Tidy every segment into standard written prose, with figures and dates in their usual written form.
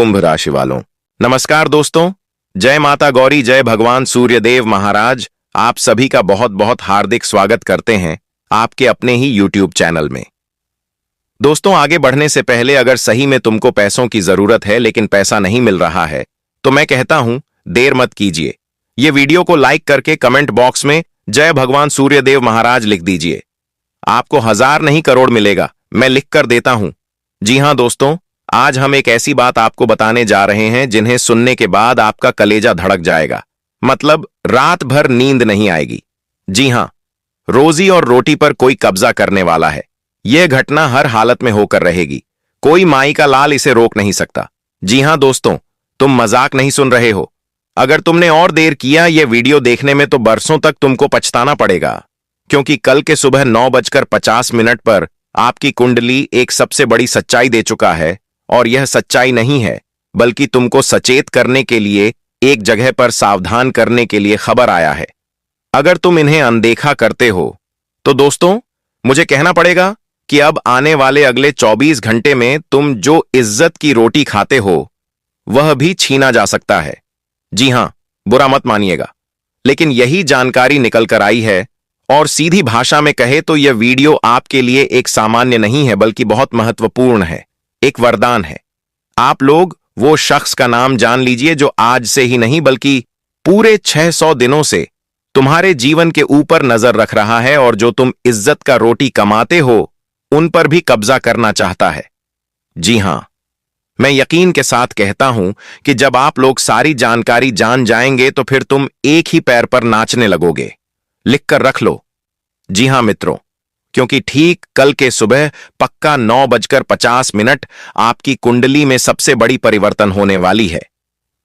कुंभ राशि वालों, नमस्कार दोस्तों। जय माता गौरी, जय भगवान सूर्यदेव महाराज। आप सभी का बहुत बहुत हार्दिक स्वागत करते हैं आपके अपने ही YouTube चैनल में। दोस्तों, आगे बढ़ने से पहले अगर सही में तुमको पैसों की जरूरत है लेकिन पैसा नहीं मिल रहा है तो मैं कहता हूं देर मत कीजिए। ये वीडियो को लाइक करके कमेंट बॉक्स में जय भगवान सूर्यदेव महाराज लिख दीजिए। आपको 1000 नहीं करोड़ मिलेगा, मैं लिख कर देता हूं। जी हां दोस्तों, आज हम एक ऐसी बात आपको बताने जा रहे हैं जिन्हें सुनने के बाद आपका कलेजा धड़क जाएगा, मतलब रात भर नींद नहीं आएगी। जी हां, रोजी और रोटी पर कोई कब्जा करने वाला है। यह घटना हर हालत में होकर रहेगी, कोई माई का लाल इसे रोक नहीं सकता। जी हां दोस्तों, तुम मजाक नहीं सुन रहे हो। अगर तुमने और देर किया यह वीडियो देखने में तो बरसों तक तुमको पछताना पड़ेगा, क्योंकि कल के सुबह 9:50 पर आपकी कुंडली एक सबसे बड़ी सच्चाई दे चुका है। और यह सच्चाई नहीं है, बल्कि तुमको सचेत करने के लिए, एक जगह पर सावधान करने के लिए खबर आया है। अगर तुम इन्हें अनदेखा करते हो तो दोस्तों मुझे कहना पड़ेगा कि अब आने वाले अगले 24 घंटे में तुम जो इज्जत की रोटी खाते हो वह भी छीना जा सकता है। जी हां, बुरा मत मानिएगा, लेकिन यही जानकारी निकल कर आई है। और सीधी भाषा में कहे तो यह वीडियो आपके लिए एक सामान्य नहीं है, बल्कि बहुत महत्वपूर्ण है, एक वरदान है। आप लोग वो शख्स का नाम जान लीजिए जो आज से ही नहीं बल्कि पूरे 600 दिनों से तुम्हारे जीवन के ऊपर नजर रख रहा है, और जो तुम इज्जत का रोटी कमाते हो उन पर भी कब्जा करना चाहता है। जी हां, मैं यकीन के साथ कहता हूं कि जब आप लोग सारी जानकारी जान जाएंगे तो फिर तुम एक ही पैर पर नाचने लगोगे। लिख कर रख लो। जी हां मित्रों, क्योंकि ठीक कल के सुबह पक्का 9:50 आपकी कुंडली में सबसे बड़ी परिवर्तन होने वाली है।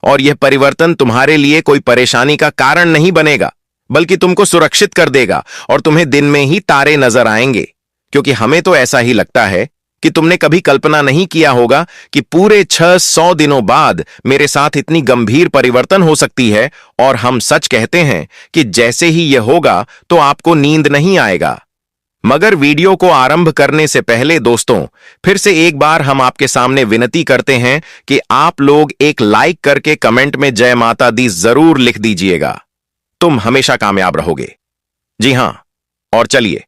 और यह परिवर्तन तुम्हारे लिए कोई परेशानी का कारण नहीं बनेगा, बल्कि तुमको सुरक्षित कर देगा और तुम्हें दिन में ही तारे नजर आएंगे। क्योंकि हमें तो ऐसा ही लगता है कि तुमने कभी कल्पना नहीं किया होगा कि पूरे 600 दिनों बाद मेरे साथ इतनी गंभीर परिवर्तन हो सकती है। और हम सच कहते हैं कि जैसे ही यह होगा तो आपको नींद नहीं आएगा। मगर वीडियो को आरंभ करने से पहले दोस्तों फिर से एक बार हम आपके सामने विनती करते हैं कि आप लोग एक लाइक करके कमेंट में जय माता दी जरूर लिख दीजिएगा। तुम हमेशा कामयाब रहोगे। जी हां, और चलिए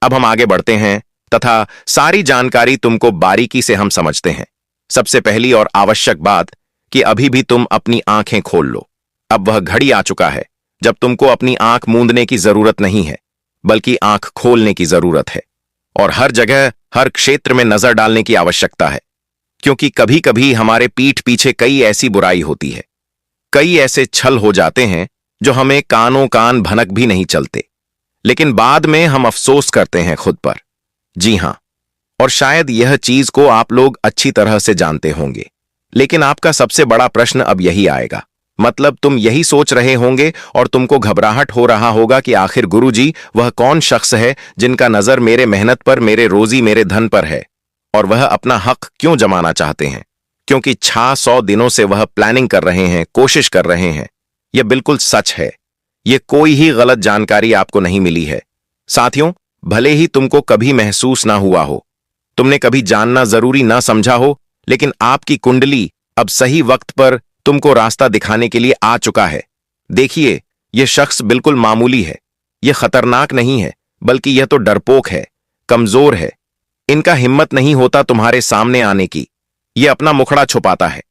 अब हम आगे बढ़ते हैं तथा सारी जानकारी तुमको बारीकी से हम समझते हैं। सबसे पहली और आवश्यक बात कि अभी भी तुम अपनी आंखें खोल लो। अब वह घड़ी आ चुका है जब तुमको अपनी आंख मूंदने की जरूरत नहीं है, बल्कि आंख खोलने की जरूरत है। और हर जगह, हर क्षेत्र में नजर डालने की आवश्यकता है, क्योंकि कभी कभी हमारे पीठ पीछे कई ऐसी बुराई होती है, कई ऐसे छल हो जाते हैं जो हमें कानों कान भनक भी नहीं चलते, लेकिन बाद में हम अफसोस करते हैं खुद पर। जी हां, और शायद यह चीज को आप लोग अच्छी तरह से जानते होंगे, लेकिन आपका सबसे बड़ा प्रश्न अब यही आएगा। मतलब तुम यही सोच रहे होंगे और तुमको घबराहट हो रहा होगा कि आखिर गुरुजी वह कौन शख्स है जिनका नजर मेरे मेहनत पर, मेरे रोजी, मेरे धन पर है, और वह अपना हक क्यों जमाना चाहते हैं। क्योंकि 600 दिनों से वह प्लानिंग कर रहे हैं, कोशिश कर रहे हैं। यह बिल्कुल सच है, यह कोई ही गलत जानकारी आपको नहीं मिली है। साथियों, भले ही तुमको कभी महसूस ना हुआ हो, तुमने कभी जानना जरूरी ना समझा हो, लेकिन आपकी कुंडली अब सही वक्त पर तुमको रास्ता दिखाने के लिए आ चुका है। देखिए, यह शख्स बिल्कुल मामूली है, यह खतरनाक नहीं है, बल्कि यह तो डरपोक है, कमजोर है। इनका हिम्मत नहीं होता तुम्हारे सामने आने की। यह अपना मुखड़ा छुपाता है,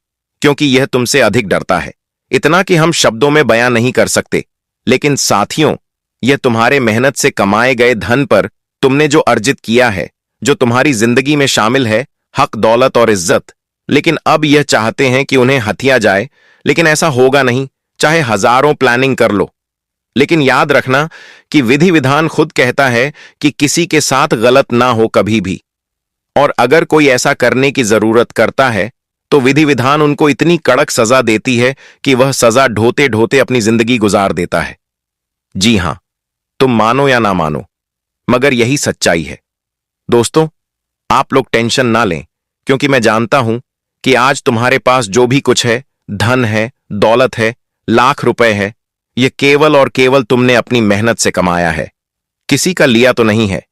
क्योंकि यह तुमसे अधिक डरता है, इतना कि हम शब्दों में बयां नहीं कर सकते। लेकिन साथियों, यह तुम्हारे मेहनत से कमाए गए धन पर तुमने जो अर्जित किया है, जो तुम्हारी जिंदगी में शामिल है, हक, दौलत और इज्जत। लेकिन अब यह चाहते हैं कि उन्हें हथिया जाए, लेकिन ऐसा होगा नहीं, चाहे हजारों प्लानिंग कर लो। लेकिन याद रखना कि विधि विधान खुद कहता है कि किसी के साथ गलत ना हो कभी भी। और अगर कोई ऐसा करने की जरूरत करता है तो विधि विधान उनको इतनी कड़क सजा देती है कि वह सजा ढोते ढोते अपनी जिंदगी गुजार देता है। जी हां, तुम मानो या ना मानो, मगर यही सच्चाई है। दोस्तों, आप लोग टेंशन ना लें, क्योंकि मैं जानता हूं कि आज तुम्हारे पास जो भी कुछ है, धन है, दौलत है, लाख रुपए है, यह केवल और केवल तुमने अपनी मेहनत से कमाया है, किसी का लिया तो नहीं है।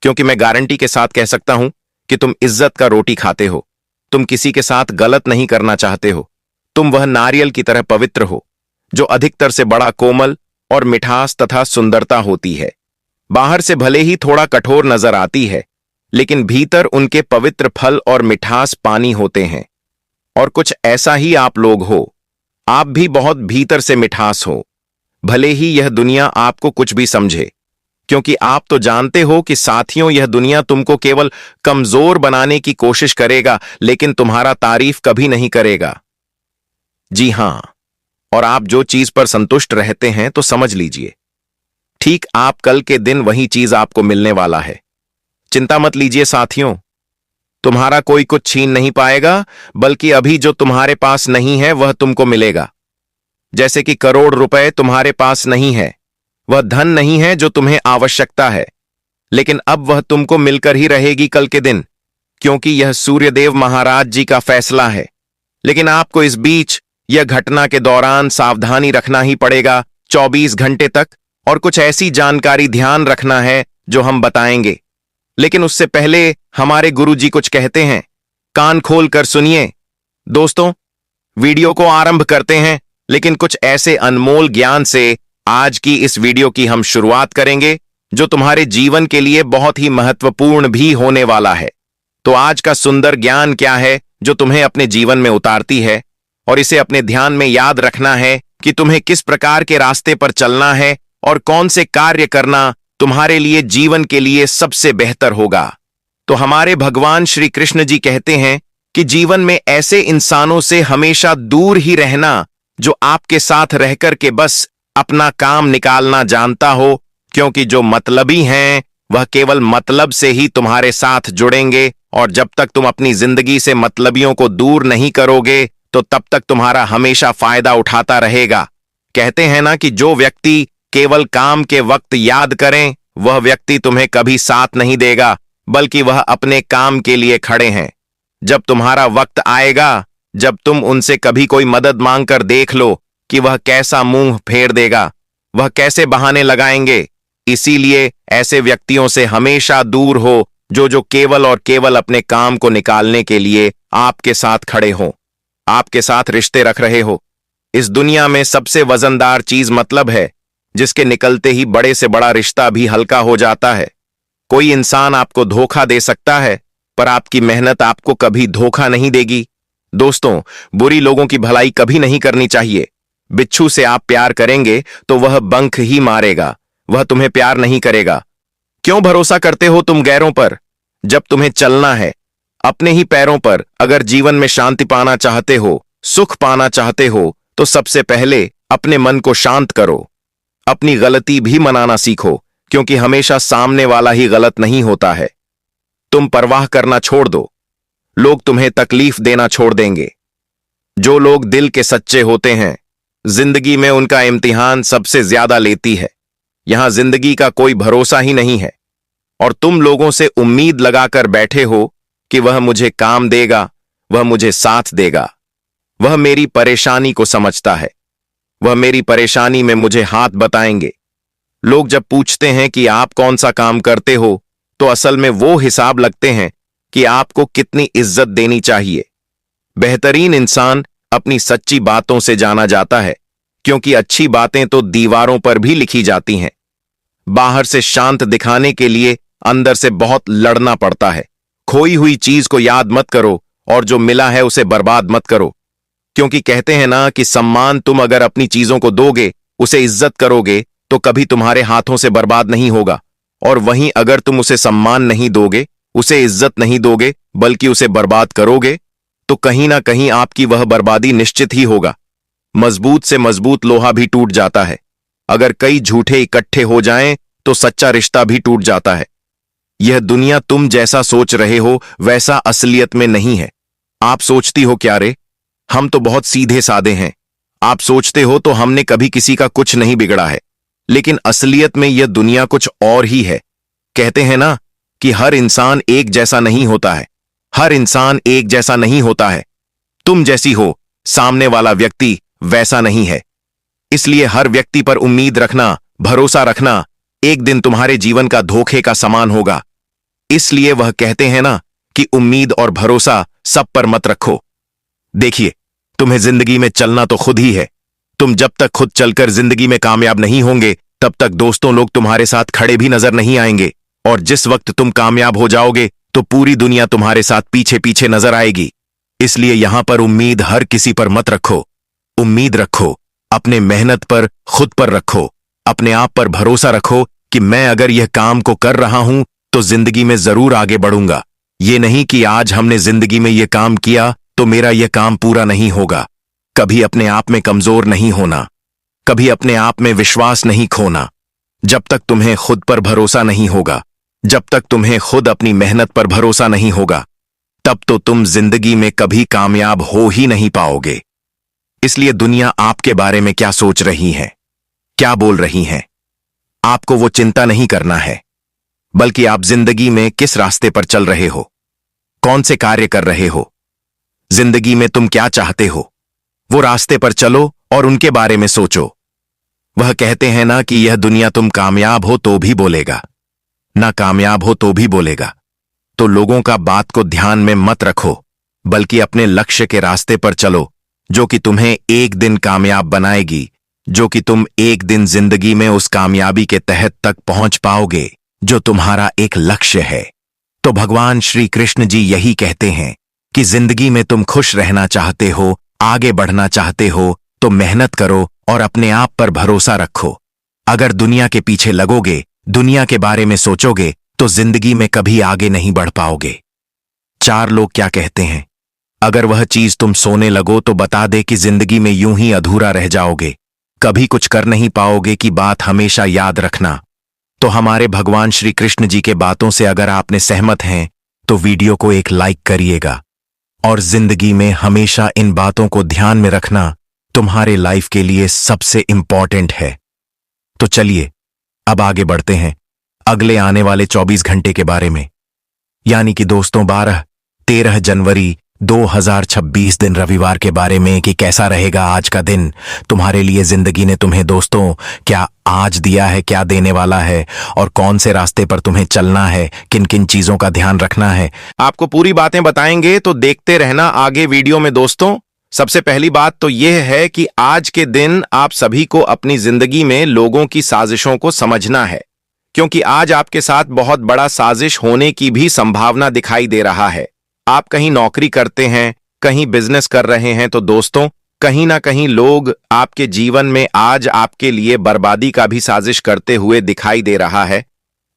क्योंकि मैं गारंटी के साथ कह सकता हूं कि तुम इज्जत का रोटी खाते हो, तुम किसी के साथ गलत नहीं करना चाहते हो। तुम वह नारियल की तरह पवित्र हो जो अधिकतर से बड़ा कोमल और मिठास तथा सुंदरता होती है। बाहर से भले ही थोड़ा कठोर नजर आती है, लेकिन भीतर उनके पवित्र फल और मिठास पानी होते हैं। और कुछ ऐसा ही आप लोग हो। आप भी बहुत भीतर से मिठास हो, भले ही यह दुनिया आपको कुछ भी समझे, क्योंकि आप तो जानते हो कि साथियों, यह दुनिया तुमको केवल कमजोर बनाने की कोशिश करेगा, लेकिन तुम्हारा तारीफ कभी नहीं करेगा। जी हां, और आप जो चीज पर संतुष्ट रहते हैं तो समझ लीजिए, ठीक आप कल के दिन वही चीज आपको मिलने वाला है। चिंता मत लीजिए साथियों, तुम्हारा कोई कुछ छीन नहीं पाएगा, बल्कि अभी जो तुम्हारे पास नहीं है वह तुमको मिलेगा। जैसे कि करोड़ रुपए तुम्हारे पास नहीं है, वह धन नहीं है जो तुम्हें आवश्यकता है, लेकिन अब वह तुमको मिलकर ही रहेगी कल के दिन, क्योंकि यह सूर्यदेव महाराज जी का फैसला है। लेकिन आपको इस बीच यह घटना के दौरान सावधानी रखना ही पड़ेगा 24 घंटे तक, और कुछ ऐसी जानकारी ध्यान रखना है जो हम बताएंगे। लेकिन उससे पहले हमारे गुरुजी कुछ कहते हैं, कान खोल कर सुनिए। दोस्तों, वीडियो को आरंभ करते हैं, लेकिन कुछ ऐसे अनमोल ज्ञान से आज की इस वीडियो की हम शुरुआत करेंगे जो तुम्हारे जीवन के लिए बहुत ही महत्वपूर्ण भी होने वाला है। तो आज का सुंदर ज्ञान क्या है जो तुम्हें अपने जीवन में उतारती है, और इसे अपने ध्यान में याद रखना है कि तुम्हें किस प्रकार के रास्ते पर चलना है और कौन से कार्य करना तुम्हारे लिए जीवन के लिए सबसे बेहतर होगा। तो हमारे भगवान श्री कृष्ण जी कहते हैं कि जीवन में ऐसे इंसानों से हमेशा दूर ही रहना जो आपके साथ रहकर के बस अपना काम निकालना जानता हो, क्योंकि जो मतलबी हैं वह केवल मतलब से ही तुम्हारे साथ जुड़ेंगे, और जब तक तुम अपनी जिंदगी से मतलबियों को दूर नहीं करोगे तो तब तक तुम्हारा हमेशा फायदा उठाता रहेगा। कहते हैं ना कि जो व्यक्ति केवल काम के वक्त याद करें वह व्यक्ति तुम्हें कभी साथ नहीं देगा, बल्कि वह अपने काम के लिए खड़े हैं। जब तुम्हारा वक्त आएगा, जब तुम उनसे कभी कोई मदद मांगकर देख लो कि वह कैसा मुंह फेर देगा, वह कैसे बहाने लगाएंगे। इसीलिए ऐसे व्यक्तियों से हमेशा दूर हो जो केवल और केवल अपने काम को निकालने के लिए आपके साथ खड़े हो, आपके साथ रिश्ते रख रहे हो। इस दुनिया में सबसे वजनदार चीज मतलब है, जिसके निकलते ही बड़े से बड़ा रिश्ता भी हल्का हो जाता है। कोई इंसान आपको धोखा दे सकता है, पर आपकी मेहनत आपको कभी धोखा नहीं देगी। दोस्तों, बुरी लोगों की भलाई कभी नहीं करनी चाहिए। बिच्छू से आप प्यार करेंगे तो वह बंख ही मारेगा, वह तुम्हें प्यार नहीं करेगा। क्यों भरोसा करते हो तुम गैरों पर, जब तुम्हें चलना है अपने ही पैरों पर। अगर जीवन में शांति पाना चाहते हो, सुख पाना चाहते हो, तो सबसे पहले अपने मन को शांत करो। अपनी गलती भी मनाना सीखो, क्योंकि हमेशा सामने वाला ही गलत नहीं होता है। तुम परवाह करना छोड़ दो, लोग तुम्हें तकलीफ देना छोड़ देंगे। जो लोग दिल के सच्चे होते हैं, जिंदगी में उनका इम्तिहान सबसे ज्यादा लेती है। यहां जिंदगी का कोई भरोसा ही नहीं है, और तुम लोगों से उम्मीद लगाकर बैठे हो कि वह मुझे काम देगा, वह मुझे साथ देगा, वह मेरी परेशानी को समझता है, वह मेरी परेशानी में मुझे हाथ बताएंगे। लोग जब पूछते हैं कि आप कौन सा काम करते हो, तो असल में वो हिसाब लगते हैं कि आपको कितनी इज्जत देनी चाहिए। बेहतरीन इंसान अपनी सच्ची बातों से जाना जाता है, क्योंकि अच्छी बातें तो दीवारों पर भी लिखी जाती हैं। बाहर से शांत दिखाने के लिए अंदर से बहुत लड़ना पड़ता है। खोई हुई चीज को याद मत करो, और जो मिला है उसे बर्बाद मत करो, क्योंकि कहते हैं ना कि सम्मान तुम अगर अपनी चीजों को दोगे, उसे इज्जत करोगे, तो कभी तुम्हारे हाथों से बर्बाद नहीं होगा। और वहीं अगर तुम उसे सम्मान नहीं दोगे, उसे इज्जत नहीं दोगे, बल्कि उसे बर्बाद करोगे, तो कहीं ना कहीं आपकी वह बर्बादी निश्चित ही होगा। मजबूत से मजबूत लोहा भी टूट जाता है। अगर कई झूठे इकट्ठे हो जाएं, तो सच्चा रिश्ता भी टूट जाता है। यह दुनिया तुम जैसा सोच रहे हो वैसा असलियत में नहीं है। आप सोचती हो क्या रे, हम तो बहुत सीधे साधे हैं। आप सोचते हो तो हमने कभी किसी का कुछ नहीं बिगड़ा है, लेकिन असलियत में यह दुनिया कुछ और ही है। कहते हैं ना कि हर इंसान एक जैसा नहीं होता है, हर इंसान एक जैसा नहीं होता है। तुम जैसी हो, सामने वाला व्यक्ति वैसा नहीं है। इसलिए हर व्यक्ति पर उम्मीद रखना, भरोसा रखना एक दिन तुम्हारे जीवन का धोखे का समान होगा। इसलिए वह कहते हैं ना कि उम्मीद और भरोसा सब पर मत रखो। देखिए, तुम्हें जिंदगी में चलना तो खुद ही है। तुम जब तक खुद चलकर जिंदगी में कामयाब नहीं होंगे, तब तक दोस्तों लोग तुम्हारे साथ खड़े भी नजर नहीं आएंगे। और जिस वक्त तुम कामयाब हो जाओगे तो पूरी दुनिया तुम्हारे साथ पीछे पीछे नजर आएगी। इसलिए यहां पर उम्मीद हर किसी पर मत रखो। उम्मीद रखो अपने मेहनत पर, खुद पर रखो। अपने आप पर भरोसा रखो कि मैं अगर यह काम को कर रहा हूं तो जिंदगी में जरूर आगे बढ़ूंगा। ये नहीं कि आज हमने जिंदगी में यह काम किया तो मेरा यह काम पूरा नहीं होगा। कभी अपने आप में कमजोर नहीं होना, कभी अपने आप में विश्वास नहीं खोना। जब तक तुम्हें खुद पर भरोसा नहीं होगा, जब तक तुम्हें खुद अपनी मेहनत पर भरोसा नहीं होगा, तब तो तुम जिंदगी में कभी कामयाब हो ही नहीं पाओगे। इसलिए दुनिया आपके बारे में क्या सोच रही है, क्या बोल रही है, आपको वो चिंता नहीं करना है। बल्कि आप जिंदगी में किस रास्ते पर चल रहे हो, कौन से कार्य कर रहे हो, जिंदगी में तुम क्या चाहते हो, वो रास्ते पर चलो और उनके बारे में सोचो। वह कहते हैं ना कि यह दुनिया तुम कामयाब हो तो भी बोलेगा, ना कामयाब हो तो भी बोलेगा। तो लोगों का बात को ध्यान में मत रखो, बल्कि अपने लक्ष्य के रास्ते पर चलो, जो कि तुम्हें एक दिन कामयाब बनाएगी, जो कि तुम एक दिन जिंदगी में उस कामयाबी के तहत तक पहुंच पाओगे जो तुम्हारा एक लक्ष्य है। तो भगवान श्री कृष्ण जी यही कहते हैं कि जिंदगी में तुम खुश रहना चाहते हो, आगे बढ़ना चाहते हो, तो मेहनत करो और अपने आप पर भरोसा रखो। अगर दुनिया के पीछे लगोगे, दुनिया के बारे में सोचोगे, तो जिंदगी में कभी आगे नहीं बढ़ पाओगे। चार लोग क्या कहते हैं, अगर वह चीज तुम सोने लगो तो बता दे कि जिंदगी में यूं ही अधूरा रह जाओगे, कभी कुछ कर नहीं पाओगे की बात हमेशा याद रखना। तो हमारे भगवान श्री कृष्ण जी के बातों से अगर आपने सहमत हैं तो वीडियो को एक लाइक करिएगा। और जिंदगी में हमेशा इन बातों को ध्यान में रखना तुम्हारे लाइफ के लिए सबसे इंपॉर्टेंट है। तो चलिए अब आगे बढ़ते हैं अगले आने वाले 24 घंटे के बारे में, यानी कि दोस्तों 12-13 जनवरी 2026 दिन रविवार के बारे में कि कैसा रहेगा आज का दिन तुम्हारे लिए। जिंदगी ने तुम्हें दोस्तों क्या आज दिया है, क्या देने वाला है, और कौन से रास्ते पर तुम्हें चलना है, किन किन चीजों का ध्यान रखना है, आपको पूरी बातें बताएंगे। तो देखते रहना आगे वीडियो में दोस्तों। सबसे पहली बात तो यह है कि आज के दिन आप सभी को अपनी जिंदगी में लोगों की साजिशों को समझना है, क्योंकि आज आपके साथ बहुत बड़ा साजिश होने की भी संभावना दिखाई दे रहा है। आप कहीं नौकरी करते हैं, कहीं बिजनेस कर रहे हैं, तो दोस्तों कहीं ना कहीं लोग आपके जीवन में आज आपके लिए बर्बादी का भी साजिश करते हुए दिखाई दे रहा है।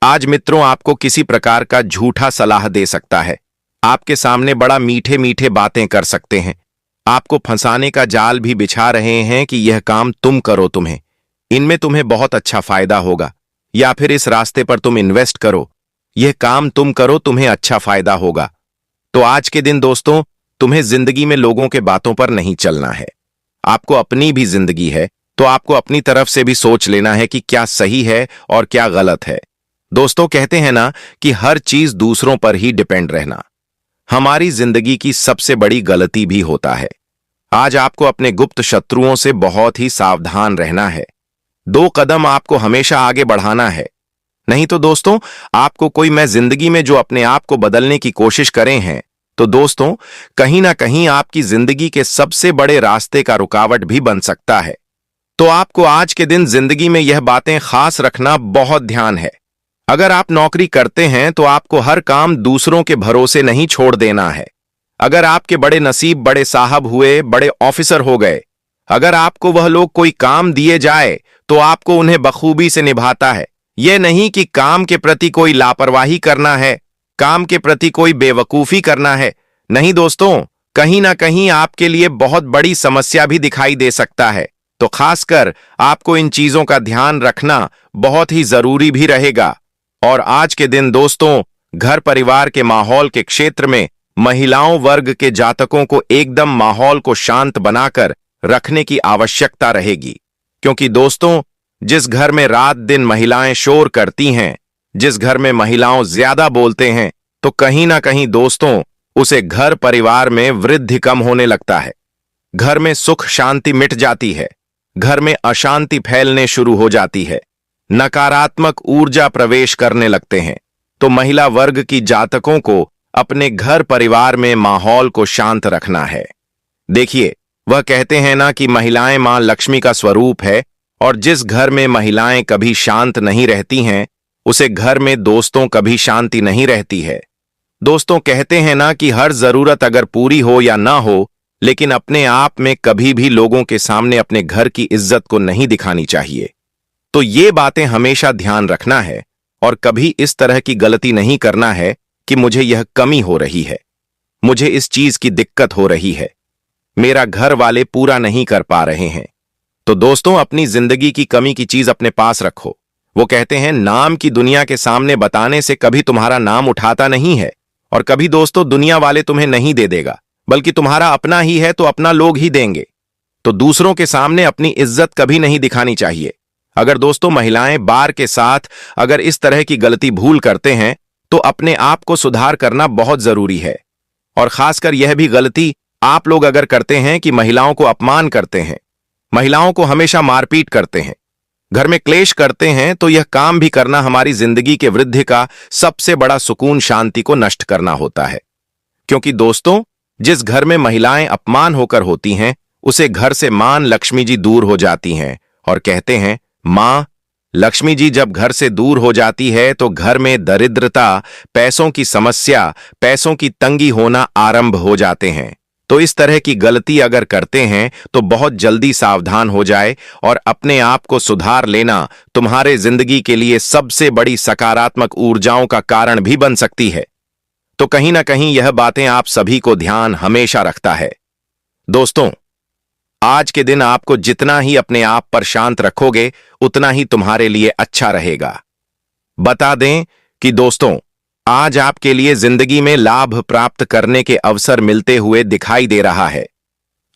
आज मित्रों आपको किसी प्रकार का झूठा सलाह दे सकता है, आपके सामने बड़ा मीठे मीठे बातें कर सकते हैं, आपको फंसाने का जाल भी बिछा रहे हैं कि यह काम तुम करो, इनमें तुम्हें बहुत अच्छा फायदा होगा, या फिर इस रास्ते पर तुम इन्वेस्ट करो, यह काम तुम करो, तुम्हें अच्छा फायदा होगा। तो आज के दिन दोस्तों तुम्हें जिंदगी में लोगों के बातों पर नहीं चलना है। आपको अपनी भी जिंदगी है, तो आपको अपनी तरफ से भी सोच लेना है कि क्या सही है और क्या गलत है। दोस्तों कहते हैं ना कि हर चीज दूसरों पर ही डिपेंड रहना हमारी जिंदगी की सबसे बड़ी गलती भी होता है। आज आपको अपने गुप्त शत्रुओं से बहुत ही सावधान रहना है। 2 कदम आपको हमेशा आगे बढ़ाना है, नहीं तो दोस्तों आपको कोई मैं जिंदगी में जो अपने आप को बदलने की कोशिश करें हैं, तो दोस्तों कहीं ना कहीं आपकी जिंदगी के सबसे बड़े रास्ते का रुकावट भी बन सकता है। तो आपको आज के दिन जिंदगी में यह बातें खास रखना बहुत ध्यान है। अगर आप नौकरी करते हैं तो आपको हर काम दूसरों के भरोसे नहीं छोड़ देना है। अगर आपके बड़े नसीब बड़े साहब हुए, बड़े ऑफिसर हो गए, अगर आपको वह लोग कोई काम दिए जाए तो आपको उन्हें बखूबी से निभाता है। यह नहीं कि काम के प्रति कोई लापरवाही करना है, काम के प्रति कोई बेवकूफी करना है। नहीं दोस्तों, कहीं ना कहीं आपके लिए बहुत बड़ी समस्या भी दिखाई दे सकता है। तो खासकर आपको इन चीजों का ध्यान रखना बहुत ही जरूरी भी रहेगा। और आज के दिन दोस्तों घर परिवार के माहौल के क्षेत्र में महिलाओं वर्ग के जातकों को एकदम माहौल को शांत बनाकर रखने की आवश्यकता रहेगी, क्योंकि दोस्तों जिस घर में रात दिन महिलाएं शोर करती हैं, जिस घर में महिलाओं ज्यादा बोलते हैं, तो कहीं ना कहीं दोस्तों उसे घर परिवार में वृद्धि कम होने लगता है। घर में सुख शांति मिट जाती है, घर में अशांति फैलने शुरू हो जाती है, नकारात्मक ऊर्जा प्रवेश करने लगते हैं। तो महिला वर्ग की जातकों को अपने घर परिवार में माहौल को शांत रखना है। देखिए, वह कहते हैं ना कि महिलाएं मां लक्ष्मी का स्वरूप है, और जिस घर में महिलाएं कभी शांत नहीं रहती हैं, उसे घर में दोस्तों कभी शांति नहीं रहती है। दोस्तों कहते हैं ना कि हर जरूरत अगर पूरी हो या ना हो, लेकिन अपने आप में कभी भी लोगों के सामने अपने घर की इज्जत को नहीं दिखानी चाहिए। तो ये बातें हमेशा ध्यान रखना है, और कभी इस तरह की गलती नहीं करना है कि मुझे यह कमी हो रही है, मुझे इस चीज की दिक्कत हो रही है, मेरा घर वाले पूरा नहीं कर पा रहे हैं। तो दोस्तों, अपनी जिंदगी की कमी की चीज अपने पास रखो। वो कहते हैं, नाम की दुनिया के सामने बताने से कभी तुम्हारा नाम उठाता नहीं है, और कभी दोस्तों दुनिया वाले तुम्हें नहीं दे देगा, बल्कि तुम्हारा अपना ही है तो अपना लोग ही देंगे। तो दूसरों के सामने अपनी इज्जत कभी नहीं दिखानी चाहिए। अगर दोस्तों महिलाएं बार के साथ अगर इस तरह की गलती भूल करते हैं, तो अपने आप को सुधार करना बहुत जरूरी है। और खासकर यह भी गलती आप लोग अगर करते हैं कि महिलाओं को अपमान करते हैं, महिलाओं को हमेशा मारपीट करते हैं, घर में क्लेश करते हैं, तो यह काम भी करना हमारी जिंदगी के वृद्धि का सबसे बड़ा सुकून शांति को नष्ट करना होता है। क्योंकि दोस्तों, जिस घर में महिलाएं अपमान होकर होती हैं, उसे घर से मां लक्ष्मी जी दूर हो जाती हैं। और कहते हैं, मां लक्ष्मी जी जब घर से दूर हो जाती है तो घर में दरिद्रता, पैसों की समस्या, पैसों की तंगी होना आरंभ हो जाते हैं। तो इस तरह की गलती अगर करते हैं तो बहुत जल्दी सावधान हो जाए, और अपने आप को सुधार लेना तुम्हारे जिंदगी के लिए सबसे बड़ी सकारात्मक ऊर्जाओं का कारण भी बन सकती है। तो कहीं ना कहीं यह बातें आप सभी को ध्यान हमेशा रखता है। दोस्तों, आज के दिन आपको जितना ही अपने आप पर शांत रखोगे, उतना ही तुम्हारे लिए अच्छा रहेगा। बता दें कि दोस्तों, आज आपके लिए जिंदगी में लाभ प्राप्त करने के अवसर मिलते हुए दिखाई दे रहा है।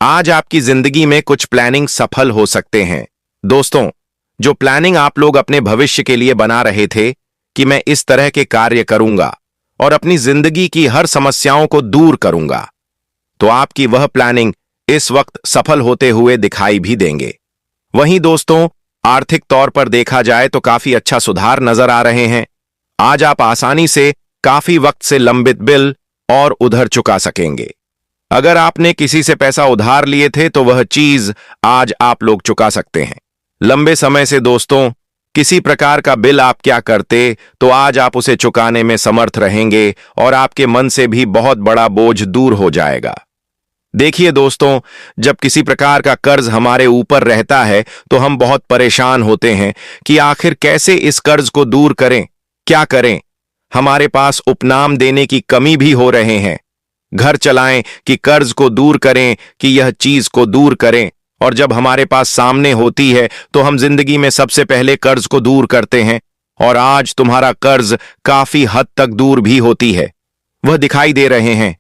आज आपकी जिंदगी में कुछ प्लानिंग सफल हो सकते हैं। दोस्तों, जो प्लानिंग आप लोग अपने भविष्य के लिए बना रहे थे कि मैं इस तरह के कार्य करूंगा और अपनी जिंदगी की हर समस्याओं को दूर करूंगा, तो आपकी वह प्लानिंग इस वक्त सफल होते हुए दिखाई भी देंगे। वहीं दोस्तों, आर्थिक तौर पर देखा जाए तो काफी अच्छा सुधार नजर आ रहे हैं। आज आप आसानी से काफी वक्त से लंबित बिल और उधार चुका सकेंगे। अगर आपने किसी से पैसा उधार लिए थे तो वह चीज आज आप लोग चुका सकते हैं। लंबे समय से दोस्तों किसी प्रकार का बिल आप क्या करते, तो आज आप उसे चुकाने में समर्थ रहेंगे, और आपके मन से भी बहुत बड़ा बोझ दूर हो जाएगा। देखिए दोस्तों, जब किसी प्रकार का कर्ज हमारे ऊपर रहता है तो हम बहुत परेशान होते हैं कि आखिर कैसे इस कर्ज को दूर करें, क्या करें। हमारे पास उपनाम देने की कमी भी हो रहे हैं। घर चलाएं कि कर्ज को दूर करें, कि यह चीज को दूर करें, और जब हमारे पास सामने होती है तो हम जिंदगी में सबसे पहले कर्ज को दूर करते हैं। और आज तुम्हारा कर्ज काफी हद तक दूर भी होती है, वह दिखाई दे रहे हैं।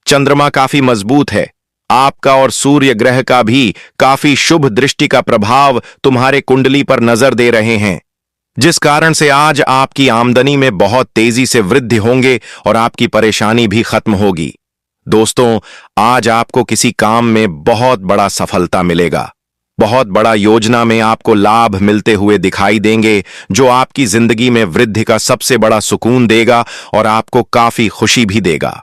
चंद्रमा काफी मजबूत है, आपका और सूर्य ग्रह का भी काफी शुभ दृष्टि का प्रभाव तुम्हारे कुंडली पर नजर दे रहे हैं, जिस कारण से आज आपकी आमदनी में बहुत तेजी से वृद्धि होंगे और आपकी परेशानी भी खत्म होगी। दोस्तों, आज आपको किसी काम में बहुत बड़ा सफलता मिलेगा, बहुत बड़ा योजना में आपको लाभ मिलते हुए दिखाई देंगे, जो आपकी जिंदगी में वृद्धि का सबसे बड़ा सुकून देगा और आपको काफी खुशी भी देगा।